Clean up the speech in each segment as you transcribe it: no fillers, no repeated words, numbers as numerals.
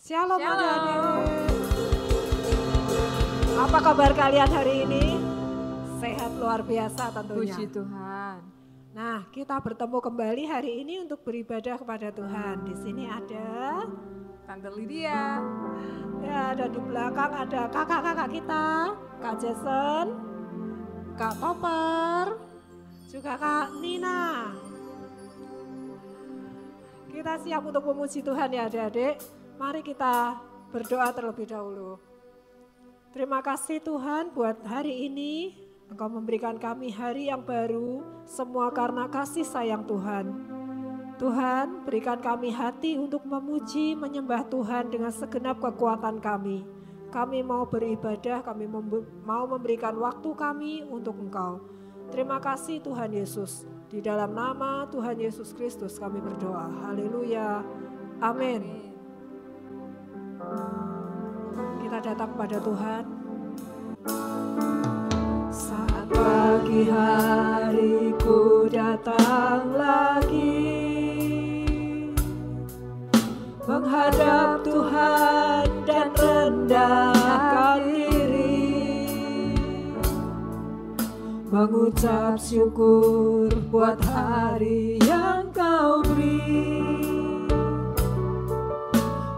Shalom adik-adik. Apa kabar kalian hari ini? Sehat luar biasa tentunya. Puji Tuhan. Nah, kita bertemu kembali hari ini untuk beribadah kepada Tuhan. Di sini ada Tante Lydia. Ya, dan di belakang ada kakak-kakak kita, Kak Jason, Kak Topper, juga Kak Nina. Kita siap untuk memuji Tuhan ya adik-adik. Mari kita berdoa terlebih dahulu. Terima kasih Tuhan buat hari ini. Engkau memberikan kami hari yang baru, semua karena kasih sayang Tuhan. Tuhan, berikan kami hati untuk memuji, menyembah Tuhan dengan segenap kekuatan kami. Kami mau beribadah, kami mau memberikan waktu kami untuk Engkau. Terima kasih Tuhan Yesus. Di dalam nama Tuhan Yesus Kristus kami berdoa. Haleluya. Amin. Kita datang kepada Tuhan. Saat pagi hari ku datang lagi menghadap Tuhan dan rendahkan diri, mengucap syukur buat hari yang Kau beri,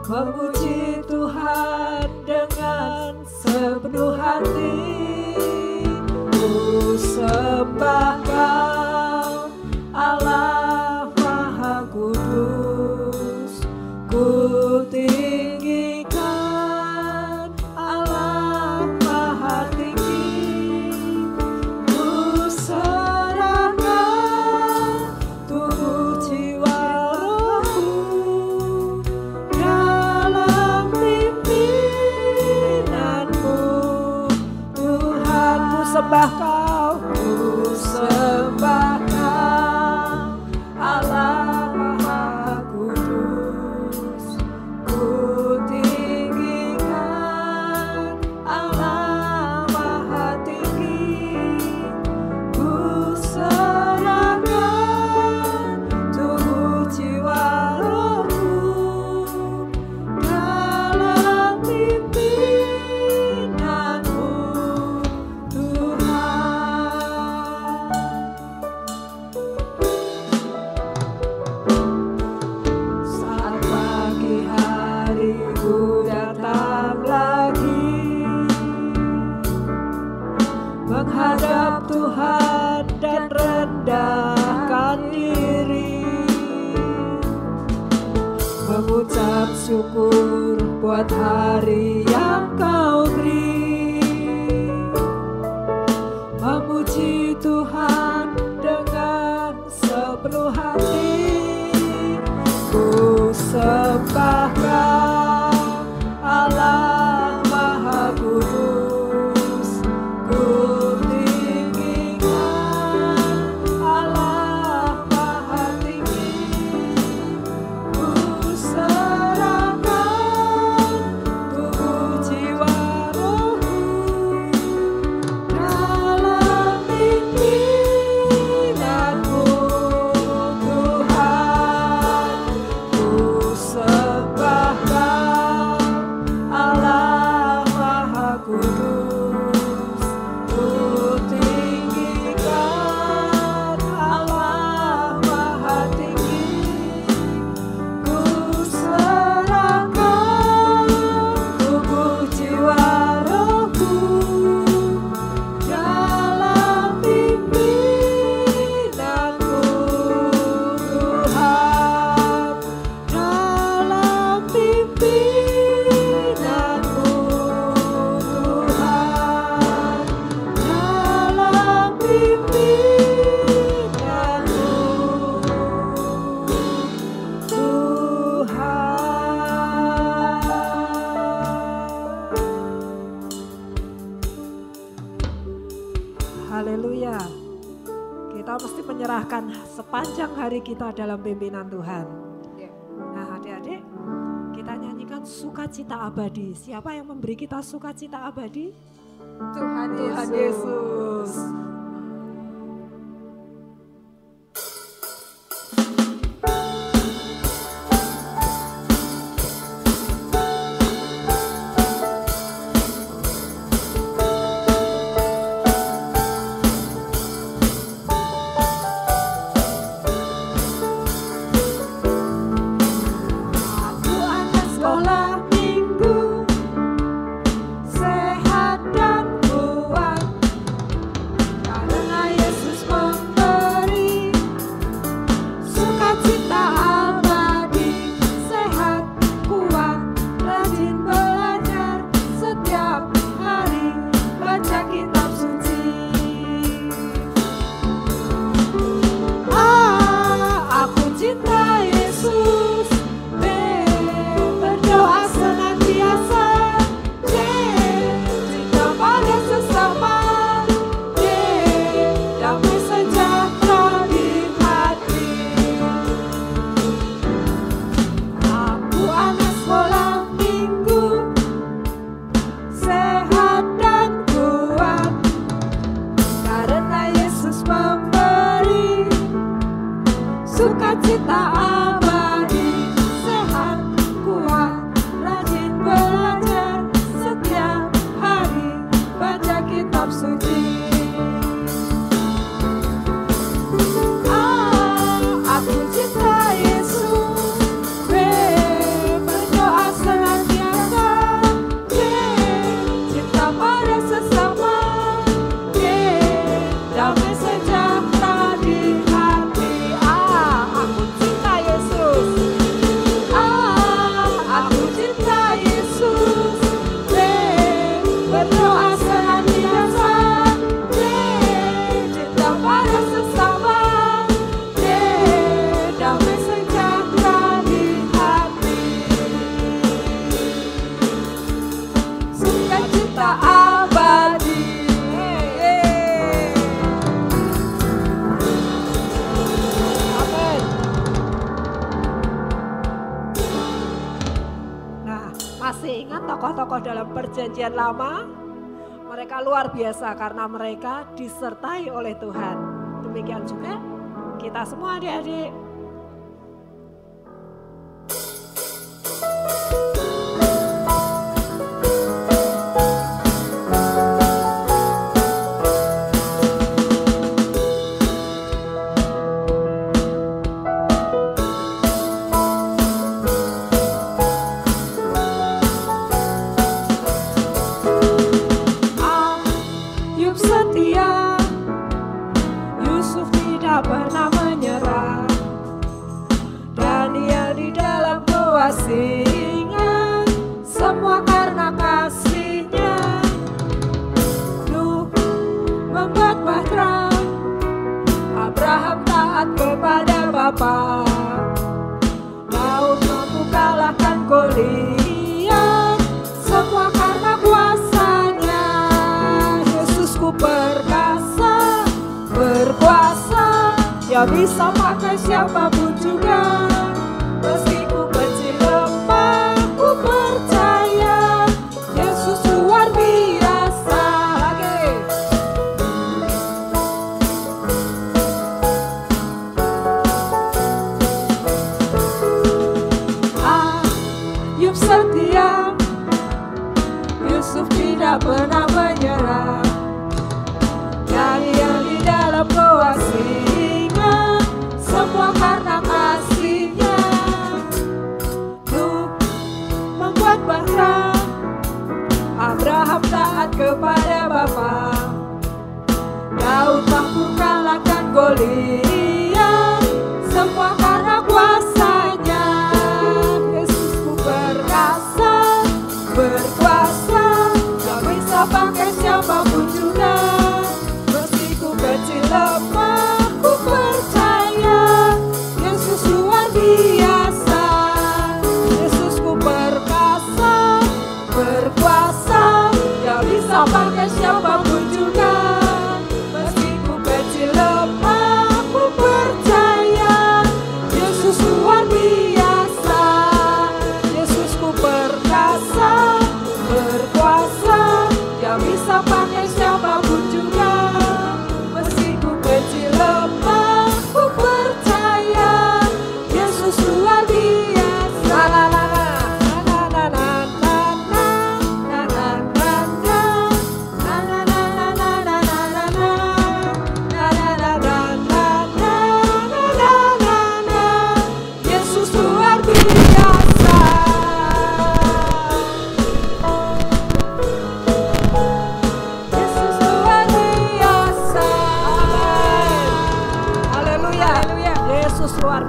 memuji Tuhan dengan sepenuh hati. Ku sembah Kau Allah Maha Kudus, ku tinggikan Allah Maha Tinggi. Ku serahkan tubuh jiwa rohku dalam pimpinanmu. Tuhan, ku sembah Kau, ku sembah Kau Allah Maha Kudus, ku tinggikan Allah Maha Tinggi. Ku serahkan tubuh jiwa rohku dalam pimpinanmu, Tuhan. Saat pagi hari ku datang lagi menghadap Tuhan dan rendahkan diri, mengucap syukur buat hari yang Kau beri, memuji Tuhan dengan sepenuh hati. Ku sembah Kau Allah Maha Kudus, ku tinggikan Allah Maha Tinggi. Ku serahkan tubuh jiwa rohku dalam pimpinanmu, Tuhan. Ku hari kita dalam pimpinan Tuhan. Ya. Nah adik-adik, kita nyanyikan sukacita abadi. Siapa yang memberi kita sukacita abadi? Tuhan Tuhan Yesus. Yesus. Aku anak sekolah minggu, sehat dan kuat, karena Yesus memberi sukacita abadi. Sehat, kuat, rajin belajar, setiap hari baca kitab suci. Aku cinta Yesus, berdoa senantiasa, cinta pada sesama, damai sejahtera di hati. Aku anak sekolah minggu, sehat dan kuat, karena Yesus memberi sukacita abadi. Sehat, kuat, rajin belajar, setiap hari baca kitab suci. Aku cinta Yesus, berdoa senantiasa, cinta pada sesama, damai sejahtera di hati. Aku cinta Yesus. Aku cinta Yesus, berdoa senantiasa, cinta pada sesama, damai sejahtera di hati. Sukacita abadi. Amin. Nah, masih ingat tokoh-tokoh dalam perjanjian lama? Mereka luar biasa karena mereka disertai oleh Tuhan. Demikian juga kita semua adik-adik. Ayub setia, Yusuf tidak pernah menyerah, Daniel di dalam gua singa, semua karena kasih-Nya. Nuh membuat bahtera, Abraham taat kepada Bapa, Daud mampu kalahkan Goliat, semua karena kuasa-Nya. Yesusku perkasa, berkuasa, Dia bisa pakai siapapun juga. Meski ku kecil lemah, ku percaya Yesus luar biasa. Lagi. Ayub setia, Yusuf tidak pernah menyerah, Daniel di dalam gua singa, semua karena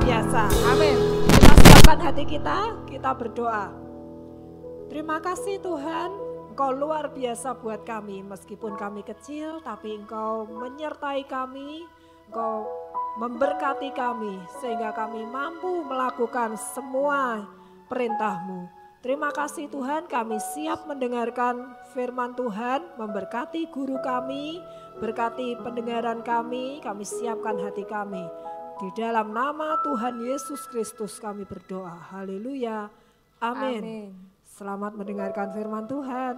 biasa. Amin. Kita siapkan hati kita berdoa. Terima kasih Tuhan, Engkau luar biasa buat kami. Meskipun kami kecil, tapi Engkau menyertai kami, Engkau memberkati kami, sehingga kami mampu melakukan semua perintah-Mu. Terima kasih Tuhan, kami siap mendengarkan firman Tuhan, memberkati guru kami, berkati pendengaran kami siapkan hati kami. Di dalam nama Tuhan Yesus Kristus kami berdoa. Haleluya. Amin. Amin. Selamat mendengarkan firman Tuhan.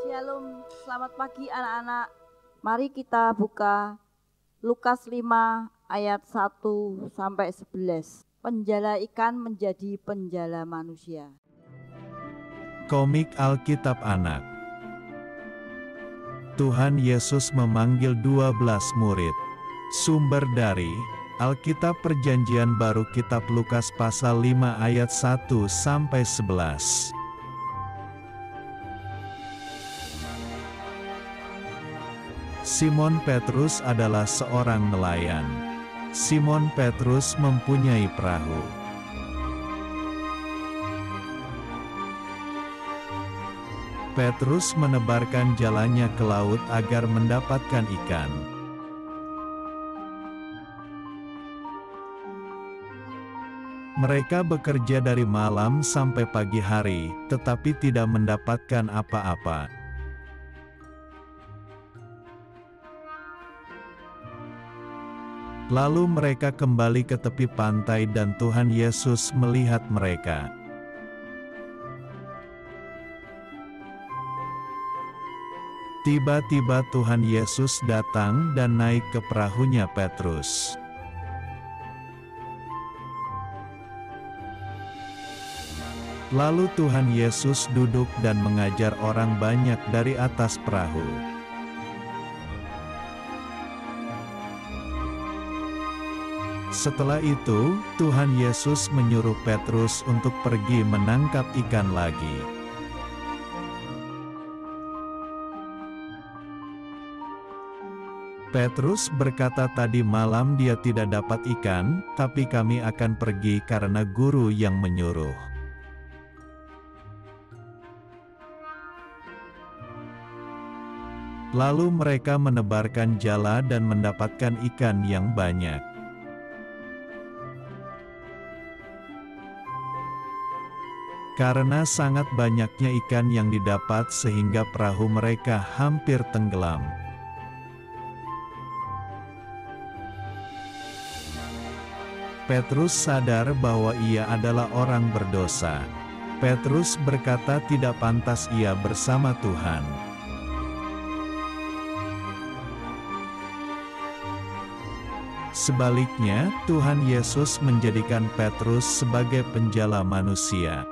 Shalom, selamat pagi anak-anak. Mari kita buka Lukas 5 ayat 1 sampai 11. Penjala ikan menjadi penjala manusia. Komik Alkitab Anak. Tuhan Yesus memanggil 12 murid. Sumber dari Alkitab Perjanjian Baru Kitab Lukas pasal 5 ayat 1 sampai 11. Simon Petrus adalah seorang nelayan. Simon Petrus mempunyai perahu. Petrus menebarkan jalannya ke laut agar mendapatkan ikan. Mereka bekerja dari malam sampai pagi hari, tetapi tidak mendapatkan apa-apa. Lalu mereka kembali ke tepi pantai dan Tuhan Yesus melihat mereka. Tiba-tiba Tuhan Yesus datang dan naik ke perahunya Petrus. Lalu Tuhan Yesus duduk dan mengajar orang banyak dari atas perahu. Setelah itu, Tuhan Yesus menyuruh Petrus untuk pergi menangkap ikan lagi. Petrus berkata, "Tadi malam dia tidak dapat ikan, tapi kami akan pergi karena guru yang menyuruh." Lalu mereka menebarkan jala dan mendapatkan ikan yang banyak. Karena sangat banyaknya ikan yang didapat sehingga perahu mereka hampir tenggelam. Petrus sadar bahwa ia adalah orang berdosa. Petrus berkata tidak pantas ia bersama Tuhan. Sebaliknya, Tuhan Yesus menjadikan Petrus sebagai penjala manusia.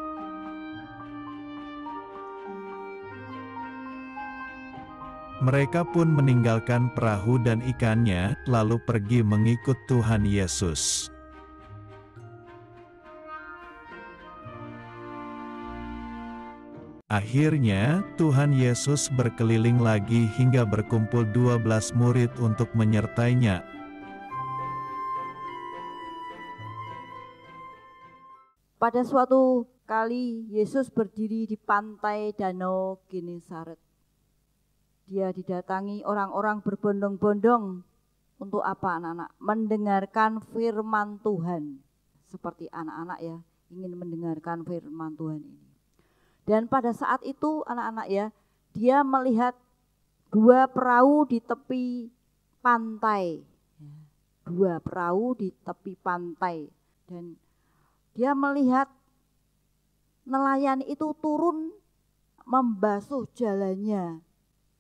Mereka pun meninggalkan perahu dan ikannya, lalu pergi mengikut Tuhan Yesus. Akhirnya, Tuhan Yesus berkeliling lagi hingga berkumpul 12 murid untuk menyertainya. Pada suatu kali Yesus berdiri di pantai Danau Genesaret. Dia didatangi orang-orang berbondong-bondong. Untuk apa anak-anak? Mendengarkan firman Tuhan. Seperti anak-anak ya, ingin mendengarkan firman Tuhan ini. Dan pada saat itu anak-anak ya, dia melihat 2 perahu di tepi pantai. 2 perahu di tepi pantai. Dan dia melihat nelayan itu turun membasuh jalannya.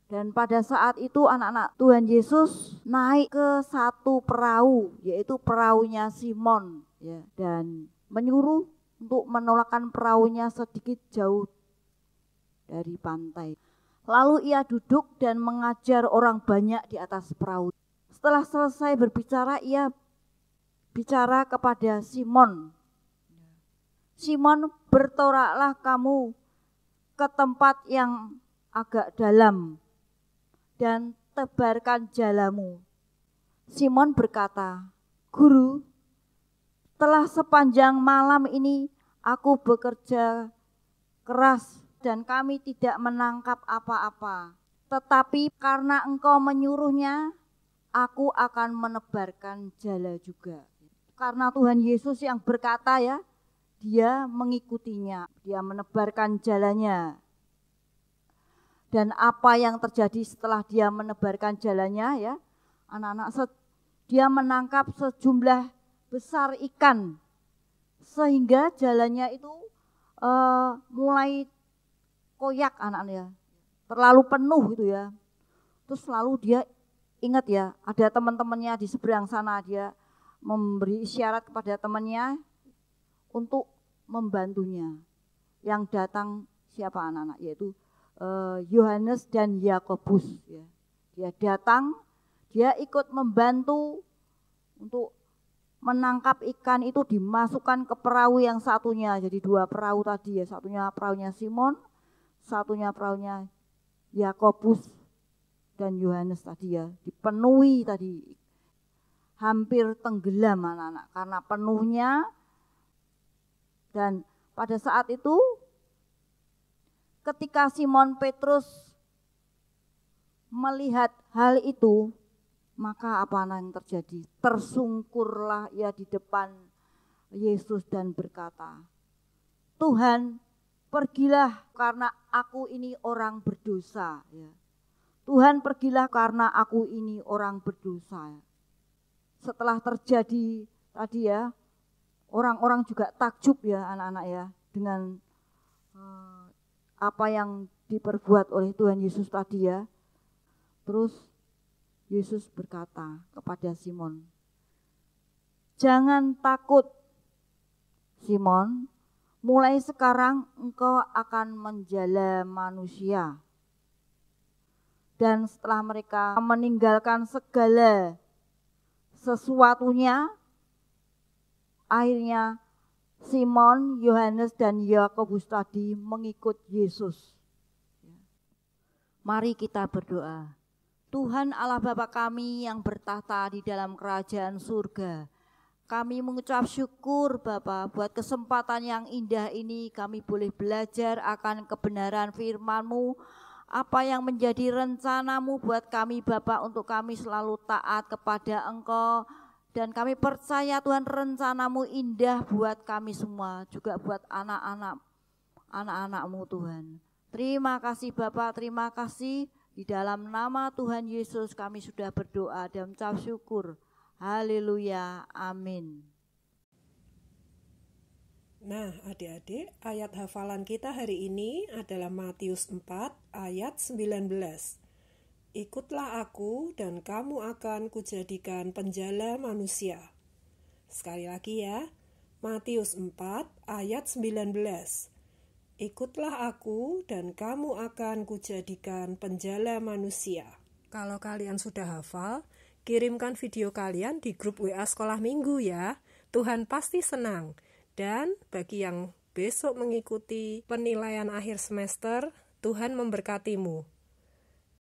Dan pada saat itu anak-anak Tuhan Yesus naik ke satu perahu, yaitu perahunya Simon, ya, dan menyuruh untuk menolakkan perahunya sedikit jauh dari pantai. Lalu ia duduk dan mengajar orang banyak di atas perahu. Setelah selesai berbicara, ia bicara kepada Simon. Simon, bertoraklah kamu ke tempat yang agak dalam dan tebarkan jalamu. Simon berkata, Guru, Telah sepanjang malam ini aku bekerja keras dan kami tidak menangkap apa-apa. Tetapi karena engkau menyuruhnya, aku akan menebarkan jala juga. Karena Tuhan Yesus yang berkata ya, dia mengikutinya, dia menebarkan jalannya. Dan apa yang terjadi setelah dia menebarkan jalannya ya, anak-anak, dia menangkap sejumlah besar ikan. Sehingga jalannya itu mulai koyak anak-anak ya, terlalu penuh gitu ya. Terus lalu dia ingat ya, ada teman-temannya di seberang sana, dia memberi isyarat kepada temannya untuk membantunya. Yang datang siapa anak-anak, yaitu Yohanes dan Yakobus ya. Dia datang, dia ikut membantu untuk menangkap ikan itu, dimasukkan ke perahu yang satunya. Jadi 2 perahu tadi ya, satunya perahunya Simon, satunya perahunya Yakobus dan Yohanes tadi ya, dipenuhi tadi, hampir tenggelam anak-anak karena penuhnya. Dan pada saat itu ketika Simon Petrus melihat hal itu, maka apa yang terjadi? Tersungkurlah ia di depan Yesus dan berkata, Tuhan, pergilah karena aku ini orang berdosa ya. Tuhan, pergilah karena aku ini orang berdosa. Setelah terjadi tadi ya, orang-orang juga takjub ya anak-anak ya, dengan apa yang diperbuat oleh Tuhan Yesus tadi ya. Terus Yesus berkata kepada Simon, jangan takut Simon, mulai sekarang engkau akan menjala manusia. Dan setelah mereka meninggalkan segala sesuatunya, akhirnya Simon, Yohanes dan Yakobus tadi mengikut Yesus. Mari kita berdoa. Tuhan Allah Bapa kami yang bertahta di dalam kerajaan surga, kami mengucap syukur Bapa buat kesempatan yang indah ini, kami boleh belajar akan kebenaran firman-Mu, apa yang menjadi rencana-Mu buat kami Bapa, untuk kami selalu taat kepada Engkau. Dan kami percaya Tuhan, rencana-Mu indah buat kami semua, juga buat anak-anak-Mu Tuhan. Terima kasih Bapa, terima kasih. Di dalam nama Tuhan Yesus kami sudah berdoa dan mengucap syukur. Haleluya, amin. Nah adik-adik, ayat hafalan kita hari ini adalah Matius 4 ayat 19. Ikutlah aku dan kamu akan kujadikan penjala manusia. Sekali lagi ya, Matius 4 ayat 19. Ikutlah aku dan kamu akan kujadikan penjala manusia. Kalau kalian sudah hafal, kirimkan video kalian di grup WA Sekolah Minggu ya. Tuhan pasti senang. Dan bagi yang besok mengikuti penilaian akhir semester, Tuhan memberkatimu.